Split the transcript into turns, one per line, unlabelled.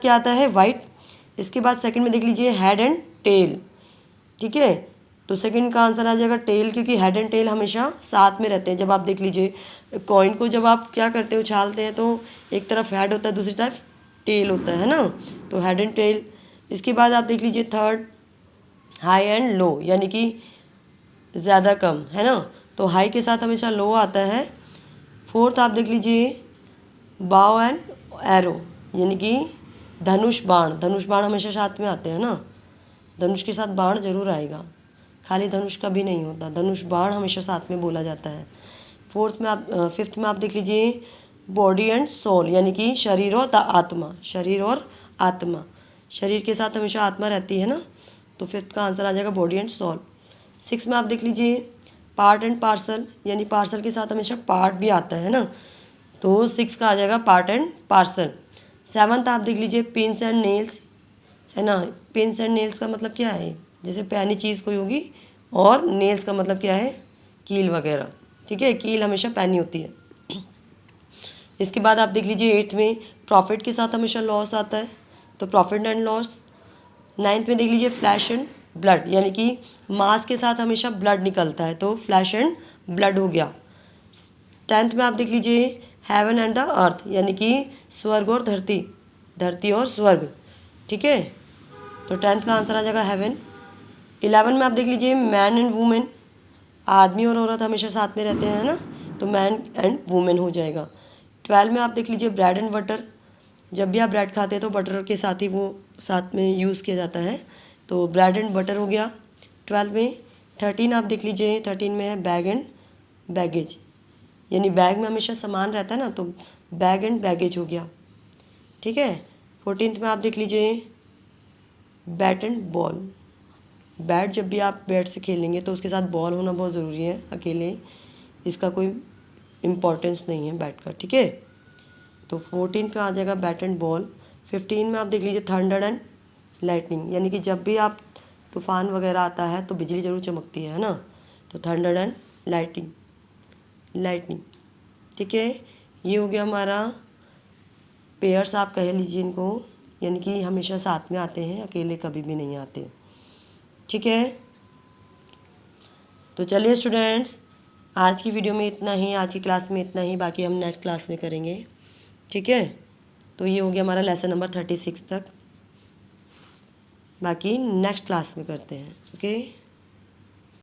क्या आता है? वाइट। इसके बाद सेकंड में देख लीजिए हेड एंड टेल, ठीक है। तो सेकंड का आंसर आ जाएगा टेल, क्योंकि हेड एंड टेल हमेशा साथ में रहते हैं। जब आप देख लीजिए कॉइन को जब आप क्या करते हो, उछालते हैं, तो एक तरफ हेड होता है, दूसरी तरफ टेल होता है ना, तो हेड एंड टेल। इसके बाद आप देख लीजिए थर्ड हाई एंड लो, यानी कि ज़्यादा कम, है ना, तो हाई के साथ हमेशा लो आता है। फोर्थ आप देख लीजिए बाव एंड एरो, यानी कि धनुष बाण, धनुष बाण हमेशा साथ में आते हैं ना, धनुष के साथ बाण जरूर आएगा, खाली धनुष का भी नहीं होता, धनुष बाण हमेशा साथ में बोला जाता है। फिफ्थ में आप देख लीजिए बॉडी एंड सोल, यानी कि शरीर और आत्मा, शरीर और आत्मा, शरीर के साथ हमेशा आत्मा रहती है ना, तो फिफ्थ का आंसर आ जाएगा बॉडी एंड सोल। सिक्स में आप देख लीजिए पार्ट एंड पार्सल, यानी पार्सल के साथ हमेशा पार्ट भी आता है ना, तो सिक्स का आ जाएगा पार्ट एंड पार्सल। सेवन्थ आप देख लीजिए पिन्स एंड नेल्स, है ना, पिन्स एंड नेल्स का मतलब क्या है? जैसे पैनी चीज़ कोई होगी, और नेल्स का मतलब क्या है? कील वगैरह, ठीक है, कील हमेशा पैनी होती है। इसके बाद आप देख लीजिए एट्थ में प्रॉफिट के साथ हमेशा लॉस आता है, तो प्रॉफिट एंड लॉस। नाइन्थ में देख लीजिए फ्लैश एंड ब्लड, यानी कि मांस के साथ हमेशा ब्लड निकलता है, तो फ्लैश एंड ब्लड हो गया। टेंथ में आप देख लीजिए हेवन एंड द अर्थ, यानी कि स्वर्ग और धरती, धरती और स्वर्ग, ठीक है, तो टेंथ का आंसर आ जाएगा हेवन। 11 में आप देख लीजिए मैन एंड वुमेन, आदमी और औरत हमेशा साथ में रहते हैं ना, तो मैन एंड वुमेन हो जाएगा। 12 में आप देख लीजिए ब्रेड एंड बटर, जब भी आप ब्रेड खाते हैं तो बटर के साथ ही वो साथ में यूज़ किया जाता है, तो ब्रेड एंड बटर हो गया 12 में। 13 आप देख लीजिए, 13 में है बैग एंड बैगेज, यानी बैग में हमेशा सामान रहता है ना, तो बैग एंड बैगेज हो गया, ठीक है। 14 में आप देख लीजिए बैट एंड बॉल, बैट जब भी आप बैट से खेलेंगे तो उसके साथ बॉल होना बहुत ज़रूरी है, अकेले इसका कोई इम्पोर्टेंस नहीं है बैट का, ठीक है, तो 14 पे आ जाएगा बैट एंड बॉल। 15 में आप देख लीजिए थंडर एंड लाइटनिंग, यानी कि जब भी आप तूफान वगैरह आता है तो बिजली ज़रूर चमकती है ना, तो थंडर एंड लाइटनिंग, ठीक है। ये हो गया हमारा पेयर्स, आप कह लीजिए इनको, यानी कि हमेशा साथ में आते हैं, अकेले कभी भी नहीं आते, ठीक है। तो चलिए स्टूडेंट्स, आज की वीडियो में इतना ही, आज की क्लास में इतना ही, बाकी हम नेक्स्ट क्लास में करेंगे, ठीक है। तो ये हो गया हमारा लेसन नंबर 36 तक, बाकी नेक्स्ट क्लास में करते हैं, ओके।